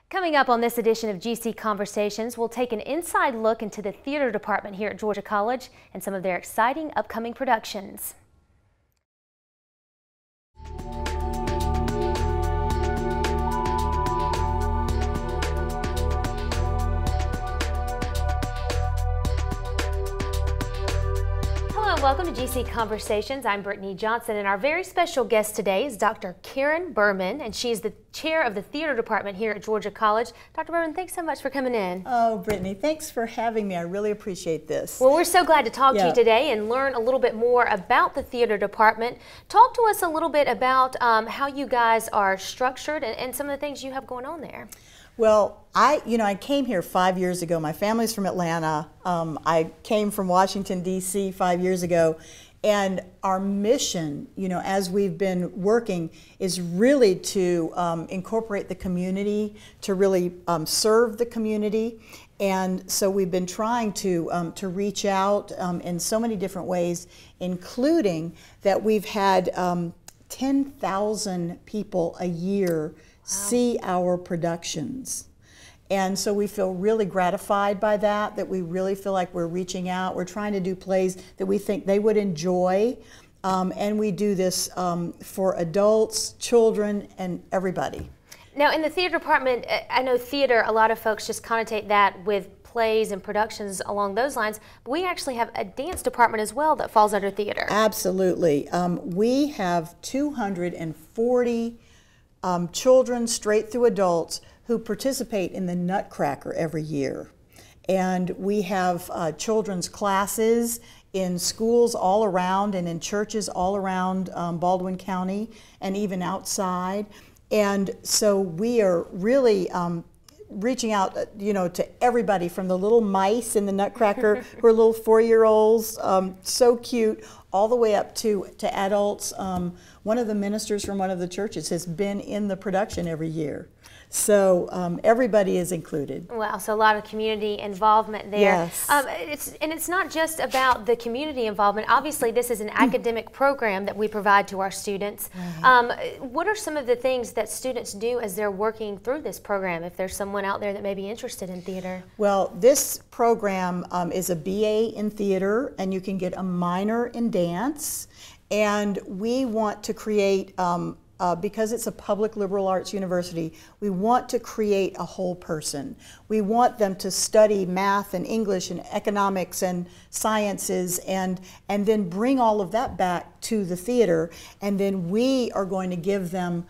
Coming up on this edition of GC Conversations, we'll take an inside look into the theater department here at Georgia College and some of their exciting upcoming productions. Welcome to GC Conversations. I'm Brittany Johnson, and our very special guest today is Dr. Karen Berman, and she's the chair of the theater department here at Georgia College. Dr. Berman, thanks so much for coming in. Oh, Brittany, thanks for having me. I really appreciate this. Well, we're so glad to talk to you today and learn a little bit more about the theater department. Talk to us a little bit about how you guys are structured and some of the things you have going on there. Well, I came here 5 years ago. My family's from Atlanta. I came from Washington, D.C. 5 years ago. And our mission, as we've been working, is really to incorporate the community, to really serve the community. And so we've been trying to reach out in so many different ways, including that we've had 10,000 people a year see our productions. And so we feel really gratified by that we really feel like we're reaching out. We're trying to do plays that we think they would enjoy. And we do this for adults, children, and everybody. Now, in the theater department, I know theater, a lot of folks just connotate that with plays and productions along those lines, but we actually have a dance department as well that falls under theater. Absolutely. We have 240 children straight through adults who participate in the Nutcracker every year. And we have children's classes in schools all around and in churches all around Baldwin County and even outside. And so we are really reaching out, to everybody from the little mice in the Nutcracker who are little 4-year-olds, so cute, all the way up to adults. One of the ministers from one of the churches has been in the production every year. So everybody is included. Wow, so a lot of community involvement there. Yes. It's not just about the community involvement. Obviously, this is an academic program that we provide to our students. Right. What are some of the things that students do as they're working through this program, if there's someone out there that may be interested in theater? Well, this program is a BA in theater, and you can get a minor in dance. And we want to create, because it's a public liberal arts university, we want to create a whole person. We want them to study math and English and economics and sciences and then bring all of that back to the theater. And then we are going to give them,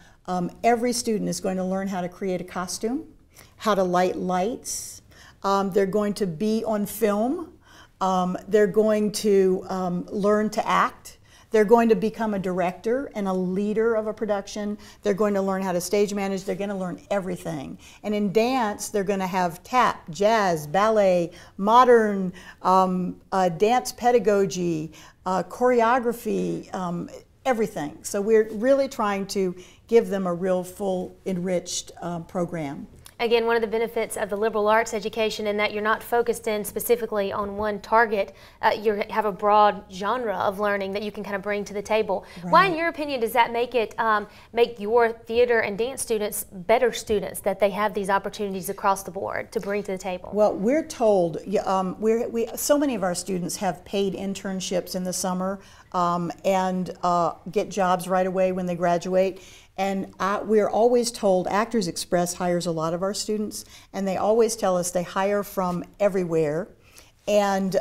every student is going to learn how to create a costume, how to light lights. They're going to be on film. They're going to learn to act. They're going to become a director and a leader of a production. They're going to learn how to stage manage. They're going to learn everything. And in dance, they're going to have tap, jazz, ballet, modern dance pedagogy, choreography, everything. So we're really trying to give them a real full enriched program. Again, one of the benefits of the liberal arts education in that you're not focused in specifically on one target. You have a broad genre of learning that you can kind of bring to the table. Right. Why, in your opinion, does that make it make your theater and dance students better students, that they have these opportunities across the board to bring to the table? Well, we're told, so many of our students have paid internships in the summer and get jobs right away when they graduate. And we're always told, Actors Express hires a lot of our students, and they always tell us they hire from everywhere and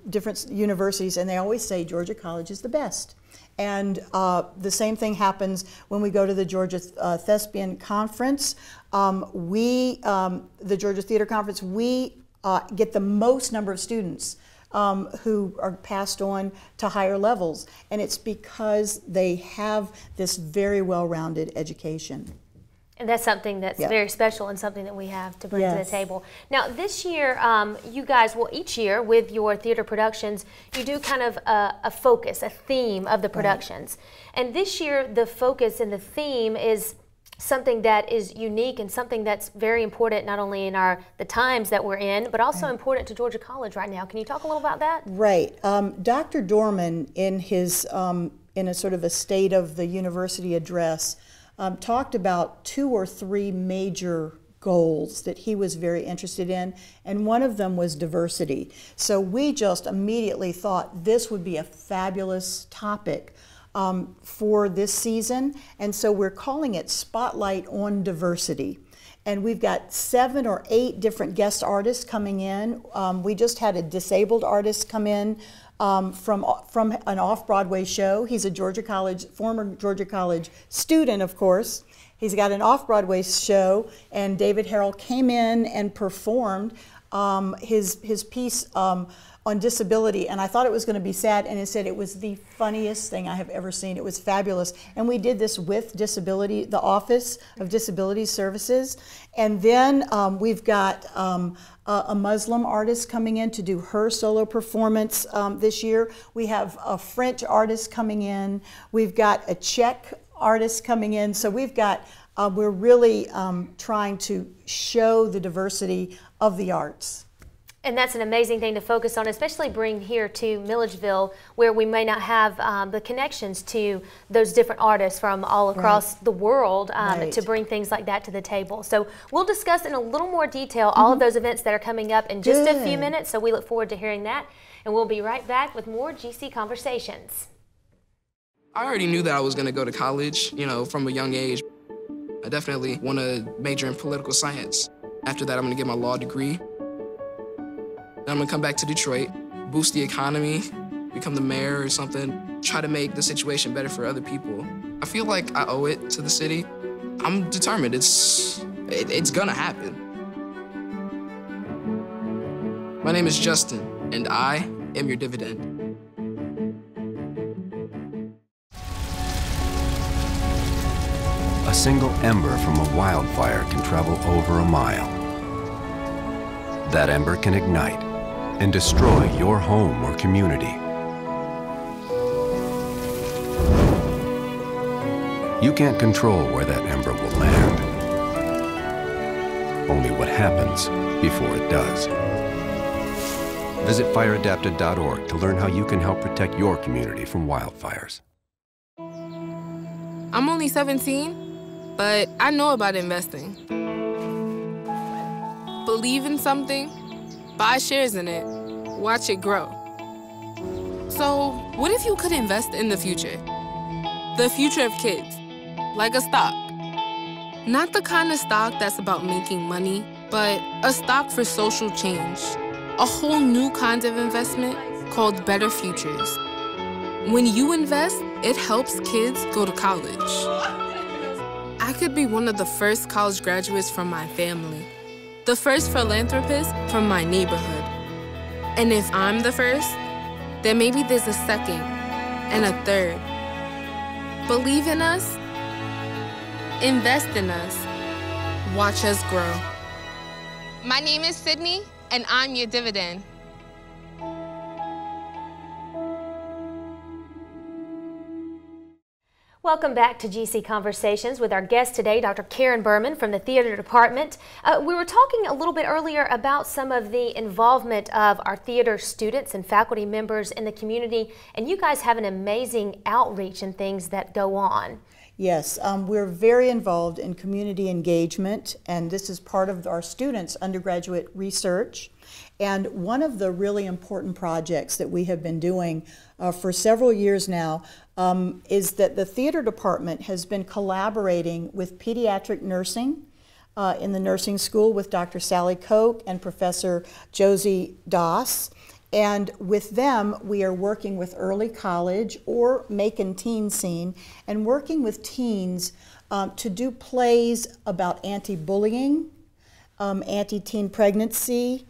different universities, and they always say Georgia College is the best. And the same thing happens when we go to the Georgia Thespian Conference. The Georgia Theater Conference, we get the most number of students who are passed on to higher levels. And it's because they have this very well-rounded education. And that's something that's very special and something that we have to bring to the table. Now, this year, you guys, well, each year with your theater productions, you do kind of a focus, a theme of the productions. Right. And this year, the focus and the theme is something that is unique and something that's very important not only in the times that we're in, but also important to Georgia College right now. Can you talk a little about that? Right. Dr. Dorman, in his in a sort of a state of the university address, talked about 2 or 3 major goals that he was very interested in, and one of them was diversity. So we just immediately thought this would be a fabulous topic for this season, and so we're calling it Spotlight on Diversity. And we've got 7 or 8 different guest artists coming in. We just had a disabled artist come in from an off-Broadway show. He's a former Georgia College student, of course. He's got an off-Broadway show, and David Harrell came in and performed his piece on disability, and I thought it was going to be sad, and instead it was the funniest thing I have ever seen. It was fabulous, and we did this with the Office of Disability Services, and then we've got a Muslim artist coming in to do her solo performance this year. We have a French artist coming in. We've got a Czech artist coming in. So we've got, we're really trying to show the diversity of the arts. And that's an amazing thing to focus on, especially bring here to Milledgeville, where we may not have the connections to those different artists from all across the world to bring things like that to the table. So we'll discuss in a little more detail all of those events that are coming up in just a few minutes. So we look forward to hearing that. And we'll be right back with more GC Conversations. I already knew that I was going to go to college, you know, from a young age. I definitely want to major in political science. After that, I'm going to get my law degree. Then I'm gonna come back to Detroit, boost the economy, become the mayor or something, try to make the situation better for other people. I feel like I owe it to the city. I'm determined, it's gonna happen. My name is Justin, and I am your dividend. A single ember from a wildfire can travel over a mile. That ember can ignite and destroy your home or community. You can't control where that ember will land. Only what happens before it does. Visit fireadapted.org to learn how you can help protect your community from wildfires. I'm only 17, but I know about investing. Believe in something, buy shares in it, watch it grow. So, what if you could invest in the future? The future of kids, like a stock. Not the kind of stock that's about making money, but a stock for social change. A whole new kind of investment called Better Futures. When you invest, it helps kids go to college. I could be one of the first college graduates from my family. The first philanthropist from my neighborhood. And if I'm the first, then maybe there's a second and a third. Believe in us, invest in us, watch us grow. My name is Sydney, and I'm your dividend. Welcome back to GC Conversations with our guest today, Dr. Karen Berman from the theater department. We were talking a little bit earlier about some of the involvement of our theater students and faculty members in the community, and you guys have an amazing outreach and things that go on. Yes, we're very involved in community engagement, and this is part of our students' undergraduate research. And one of the really important projects that we have been doing for several years now is that the theater department has been collaborating with pediatric nursing in the nursing school with Dr. Sally Koch and Professor Josie Doss. And with them, we are working with early college or Macon Teen Scene and working with teens to do plays about anti-bullying, anti-teen pregnancy,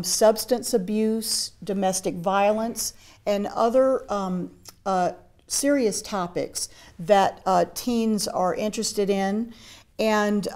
substance abuse, domestic violence, and other serious topics that teens are interested in. And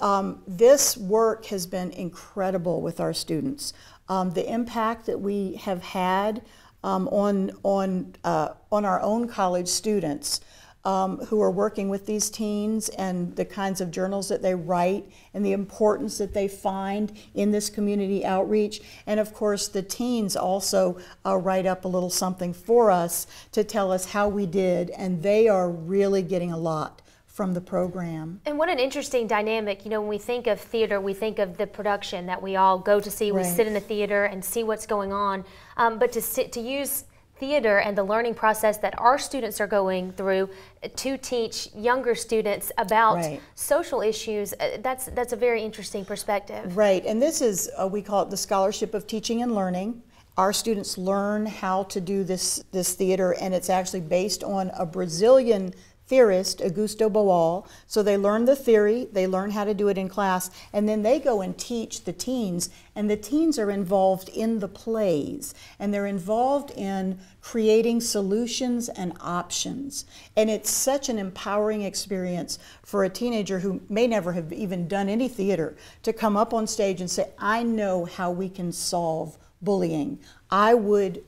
this work has been incredible with our students. The impact that we have had on our own college students who are working with these teens, and the kinds of journals that they write and the importance that they find in this community outreach. And of course the teens also write up a little something for us to tell us how we did, and they are really getting a lot from the program. And what an interesting dynamic. You know, when we think of theater, we think of the production that we all go to see. We sit in the theater and see what's going on. But to use theater and the learning process that our students are going through to teach younger students about social issues, that's a very interesting perspective. Right, and this is, we call it the Scholarship of Teaching and Learning. Our students learn how to do this theater, and it's actually based on a Brazilian theorist, Augusto Boal. So they learn the theory, they learn how to do it in class, and then they go and teach the teens, and the teens are involved in the plays, and they're involved in creating solutions and options. And it's such an empowering experience for a teenager who may never have even done any theater to come up on stage and say, I know how we can solve bullying. I would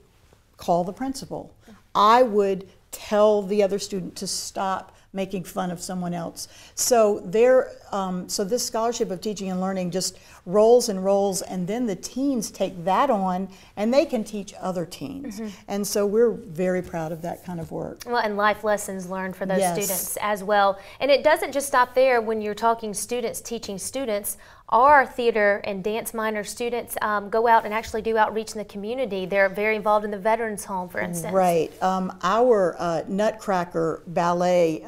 call the principal. I would tell the other student to stop making fun of someone else. So so this Scholarship of Teaching and Learning just rolls and rolls, and then the teens take that on and they can teach other teens. And so we're very proud of that kind of work. Well, and life lessons learned for those students as well. And it doesn't just stop there when you're talking students teaching students. Our theater and dance minor students go out and actually do outreach in the community. They're very involved in the Veterans Home, for instance. Right. Our Nutcracker ballet,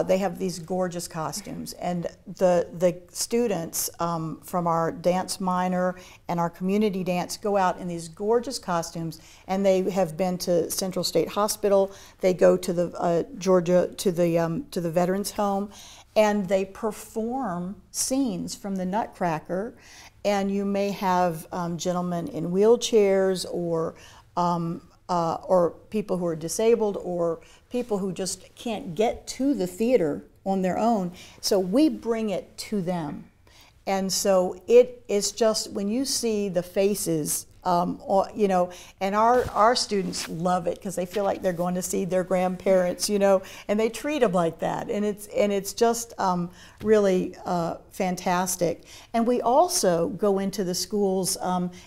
they have these gorgeous costumes, and the students from our dance minor and our community dance go out in these gorgeous costumes, and they have been to Central State Hospital. They go to the Georgia to the Veterans Home, and they perform scenes from the Nutcracker. And you may have gentlemen in wheelchairs, or people who are disabled, or people who just can't get to the theater on their own. So we bring it to them. And so it is just, when you see the faces, you know, and our students love it because they feel like they're going to see their grandparents, you know, and they treat them like that. And it's just really fantastic. And we also go into the schools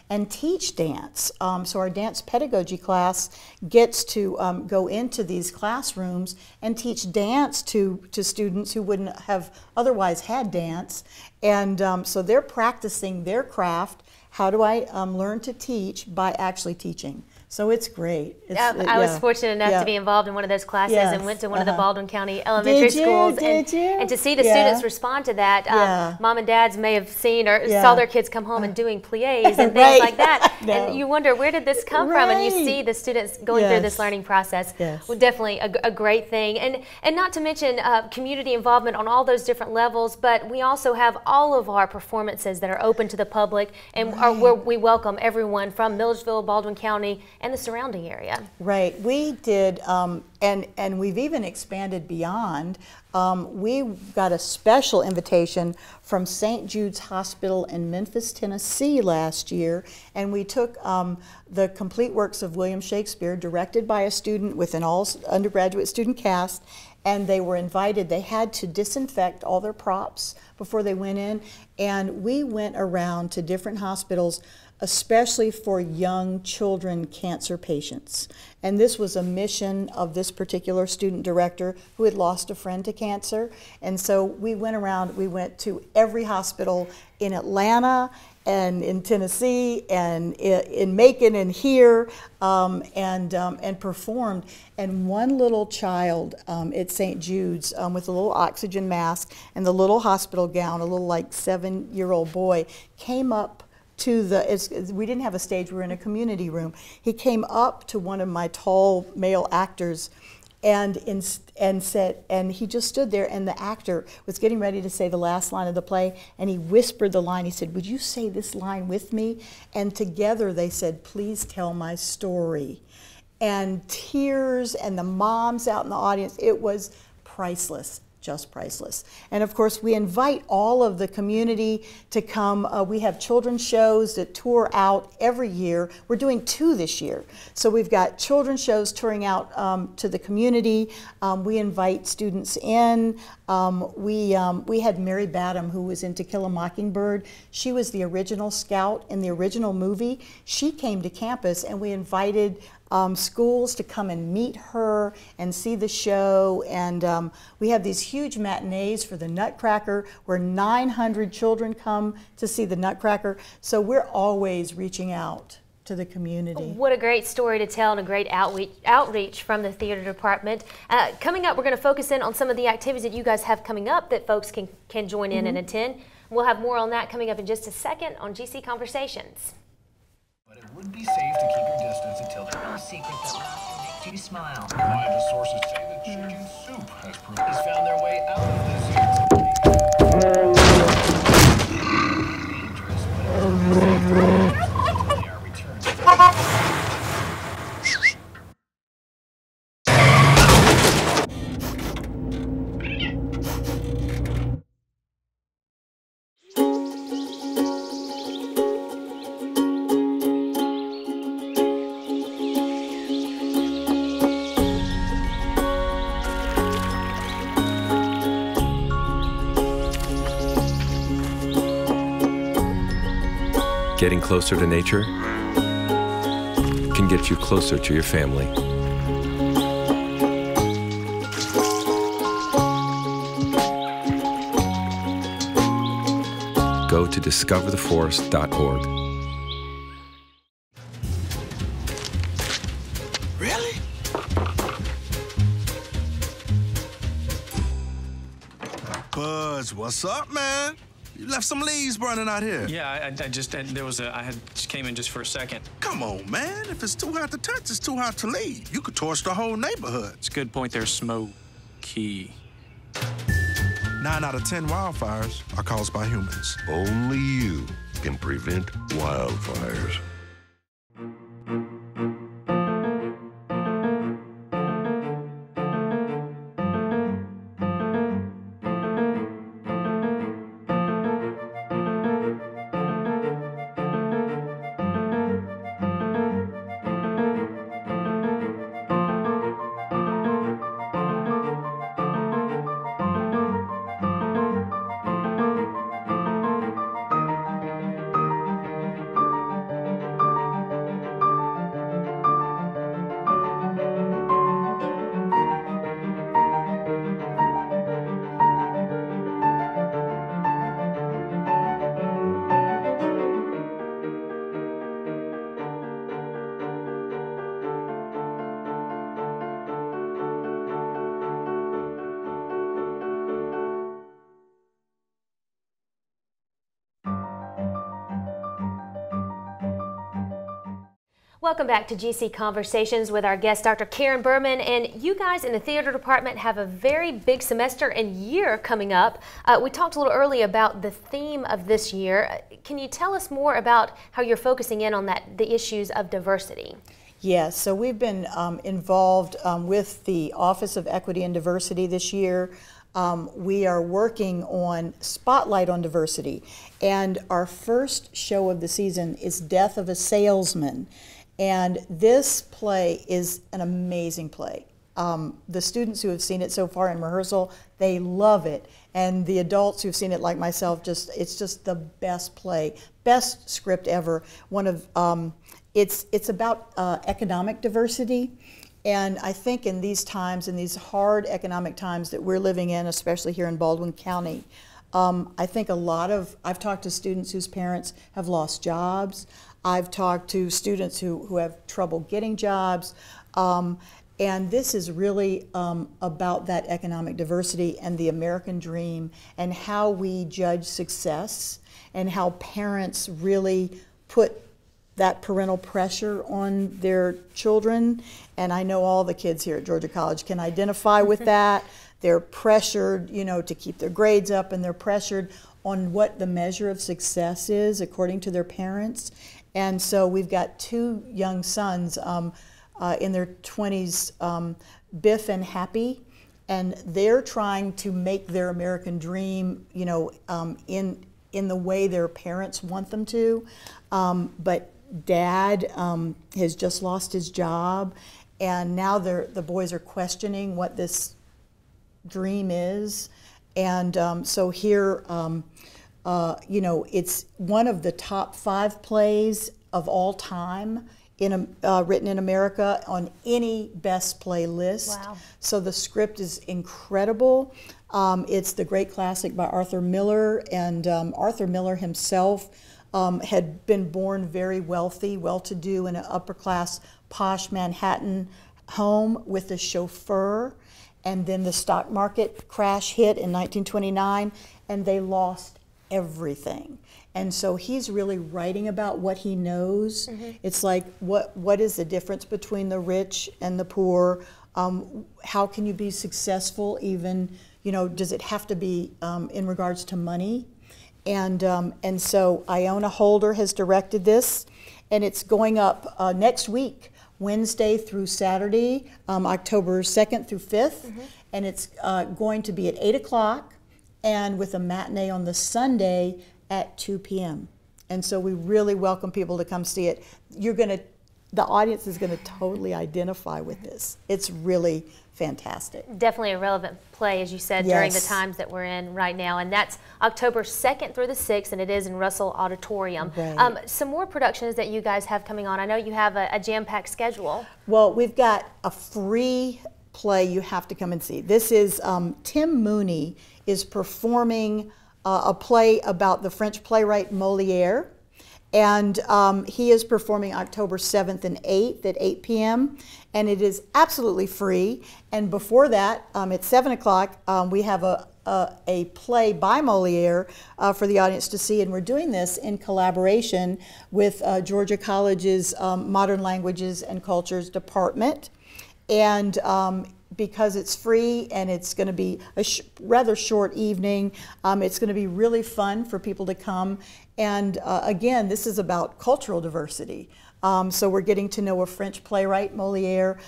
and teach dance. So our dance pedagogy class gets to go into these classrooms and teach dance to students who wouldn't have otherwise had dance. And so they're practicing their craft. How do I learn to teach by actually teaching? So it's great. I was fortunate enough to be involved in one of those classes and went to one of the Baldwin County elementary schools. And to see the students respond to that. Mom and dads may have seen or saw their kids come home and doing pliés and things like that. And you wonder, where did this come from? And you see the students going through this learning process. Well, definitely a great thing. And not to mention community involvement on all those different levels, but we also have all of our performances that are open to the public, and where we welcome everyone from Milledgeville, Baldwin County, and the surrounding area. Right. We did, and we've even expanded beyond. We got a special invitation from St. Jude's Hospital in Memphis, Tennessee last year, and we took the complete works of William Shakespeare, directed by a student with an all undergraduate student cast, and they were invited. They had to disinfect all their props before they went in, and we went around to different hospitals, especially for young children cancer patients. And this was a mission of this particular student director who had lost a friend to cancer. And so we went around, we went to every hospital in Atlanta and in Tennessee and in Macon and here, and performed. And one little child at St. Jude's with a little oxygen mask and the little hospital gown, a little like 7-year-old boy, came up to we didn't have a stage, we were in a community room. He came up to one of my tall male actors and said, and he just stood there, and the actor was getting ready to say the last line of the play, and he whispered the line. He said, "Would you say this line with me?" And together they said, "Please tell my story." And tears, and the moms out in the audience, it was priceless. Just priceless. And of course, we invite all of the community to come. We have children's shows that tour out every year. We're doing 2 this year. So we've got children's shows touring out to the community. We invite students in. We had Mary Badham, who was in To Kill a Mockingbird. She was the original scout in the original movie. She came to campus, and we invited schools to come and meet her and see the show. And we have these huge matinees for the Nutcracker where 900 children come to see the Nutcracker. So we're always reaching out to the community. What a great story to tell and a great outreach from the theater department. Coming up, we're going to focus in on some of the activities that you guys have coming up that folks can join in and attend. We'll have more on that coming up in just a second on GC Conversations. But it would be safe to keep your distance until there's no secret that laughter makes you smile. Reliable sources say that chicken soup has found their way out of this dangerous, but they are returned. Getting closer to nature can get you closer to your family. Go to discovertheforest.org. Really? Buzz, what's up, man? You left some leaves burning out here. Yeah, I just came in just for a second. Come on, man. If it's too hot to touch, it's too hot to leave. You could torch the whole neighborhood. It's a good point there, Smokey. 9 out of 10 wildfires are caused by humans. Only you can prevent wildfires. Welcome back to GC Conversations with our guest, Dr. Karen Berman. And you guys in the theater department have a very big semester and year coming up. We talked a little earlier about the theme of this year. Can you tell us more about how you're focusing in on the issues of diversity? Yes, so we've been involved with the Office of Equity and Diversity this year. We are working on Spotlight on Diversity. And our first show of the season is Death of a Salesman. And this play is an amazing play. The students who have seen it so far in rehearsal, they love it. And the adults who've seen it, like myself, it's just the best play, best script ever. It's about economic diversity. And I think in these times, in these hard economic times that we're living in, especially here in Baldwin County, I think I've talked to students whose parents have lost jobs. I've talked to students who have trouble getting jobs. And this is really about that economic diversity and the American dream and how we judge success and how parents really put that parental pressure on their children. And I know all the kids here at Georgia College can identify with that. They're pressured, to keep their grades up, and they're pressured on what the measure of success is according to their parents. And so we've got two young sons in their 20s, Biff and Happy, and they're trying to make their American dream, in the way their parents want them to. But Dad has just lost his job, and now the boys are questioning what this dream is. And so here, it's one of the top 5 plays of all time written in America on any best play list. Wow. So the script is incredible. It's the great classic by Arthur Miller, and Arthur Miller himself had been born very wealthy, well-to-do in an upper-class, posh Manhattan home with a chauffeur, and then the stock market crash hit in 1929, and they lost everything. And so he's really writing about what he knows. It's like, what is the difference between the rich and the poor? How can you be successful even, does it have to be in regards to money? And so Iona Holder has directed this, and it's going up next week, Wednesday through Saturday, October 2nd through 5th, and it's going to be at 8 o'clock, and with a matinee on the Sunday at 2 p.m. And so we really welcome people to come see it. The audience is going to totally identify with this. It's really fantastic. Definitely a relevant play, as you said, Yes. during the times that we're in right now. And that's October 2nd through the 6th, and it is in Russell Auditorium. Right. Some more productions that you guys have coming on. I know you have a jam-packed schedule. Well, we've got a free play you have to come and see. This is Tim Mooney is performing a play about the French playwright Molière. And he is performing October 7th and 8th at 8 p.m. And it is absolutely free. And before that, at 7 o'clock, we have a play by Molière for the audience to see. And we're doing this in collaboration with Georgia College's Modern Languages and Cultures Department. And because it's free and it's going to be a rather short evening, it's going to be really fun for people to come. And again, this is about cultural diversity. So we're getting to know a French playwright, Molière,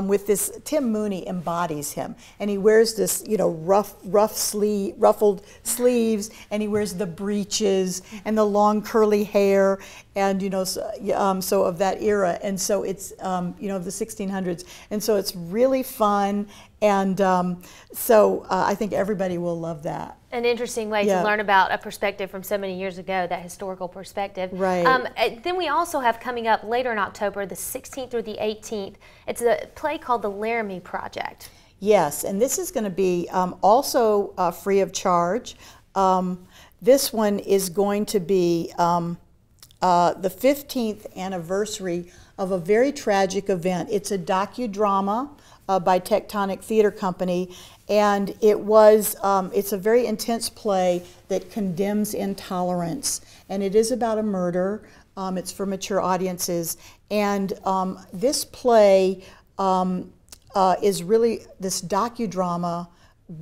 with this. Tim Mooney embodies him, and he wears this, ruffled sleeves, and he wears the breeches and the long curly hair, and so of that era, and so it's of the 1600s, and so it's really fun, and so I think everybody will love that. An interesting way to learn about a perspective from so many years ago, that historical perspective. Right. Then we also have coming up later in October, the 16th through the 18th, it's a play called The Laramie Project. Yes, and this is going to be also free of charge. This one is going to be the 15th anniversary of a very tragic event. It's a docudrama by Tectonic Theater Company, and it's a very intense play that condemns intolerance, and it is about a murder. It's for mature audiences, and this play is really this docudrama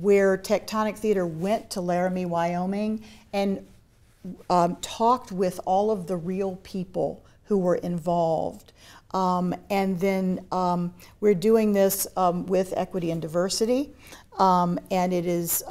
where Tectonic Theater went to Laramie, Wyoming, and talked with all of the real people who were involved. And then we're doing this with Equity and Diversity, and it is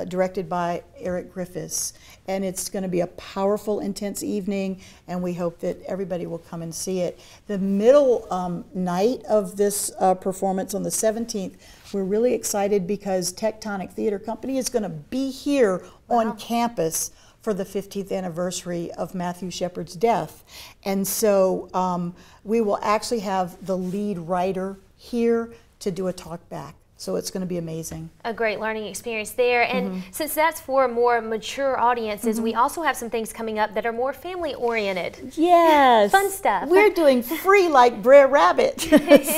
directed by Eric Griffiths. And it's going to be a powerful, intense evening, and we hope that everybody will come and see it. The middle night of this performance on the 17th, we're really excited because Tectonic Theater Company is going to be here on campus for the 50th anniversary of Matthew Shepard's death. And so we will actually have the lead writer here to do a talk back. So it's going to be amazing. A great learning experience there. And since that's for more mature audiences, we also have some things coming up that are more family-oriented. Yes. Fun stuff. We're doing Free Like Brer Rabbit.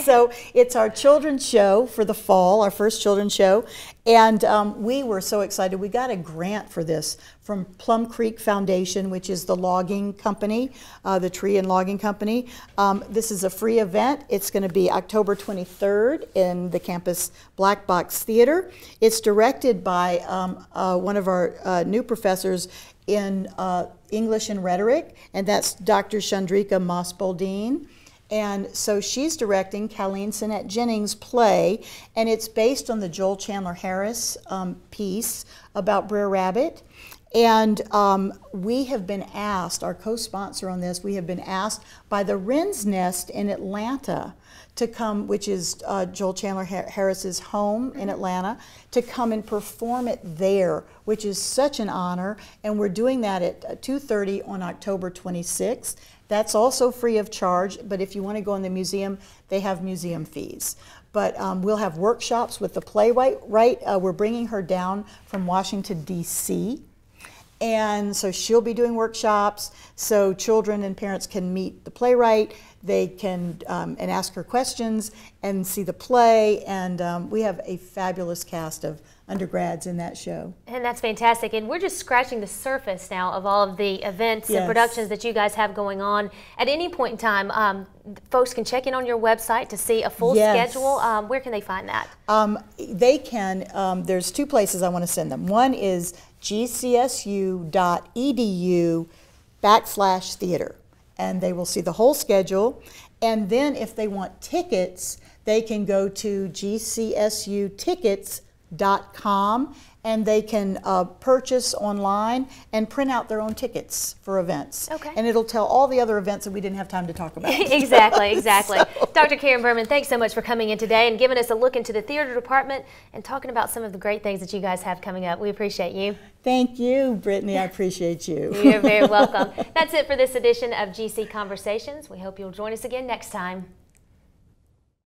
So it's our children's show for the fall, our first children's show. And we were so excited. We got a grant for this from Plum Creek Foundation, which is the logging company, the tree and logging company. This is a free event. It's going to be October 23rd in the campus Black Box Theater. It's directed by one of our new professors in English and Rhetoric, and that's Dr. Chandrika Moss-Boldine. And so she's directing Colleen Sinnett Jennings' play, and it's based on the Joel Chandler Harris piece about Brer Rabbit. And we have been asked, our co-sponsor on this, we have been asked by the Wren's Nest in Atlanta to come, which is Joel Chandler Harris's home in Atlanta, to come and perform it there, which is such an honor. And we're doing that at 2:30 on October 26th. That's also free of charge, but if you want to go in the museum, they have museum fees. But we'll have workshops with the playwright. We're bringing her down from Washington, D.C., and so she'll be doing workshops so children and parents can meet the playwright. They can and ask her questions and see the play. And we have a fabulous cast of undergrads in that show. And that's fantastic. And we're just scratching the surface now of all of the events and productions that you guys have going on. At any point in time, folks can check in on your website to see a full schedule. Where can they find that? They can, there's two places I want to send them. One is gcsu.edu/theater, and they will see the whole schedule. And then if they want tickets, they can go to gcsutickets.com, and they can purchase online and print out their own tickets for events. Okay. And it'll tell all the other events that we didn't have time to talk about. Exactly. So. Dr. Karen Berman, thanks so much for coming in today and giving us a look into the theater department and talking about some of the great things that you guys have coming up. We appreciate you. Thank you, Brittany. I appreciate you. You're very welcome. That's it for this edition of GC Conversations. We hope you'll join us again next time.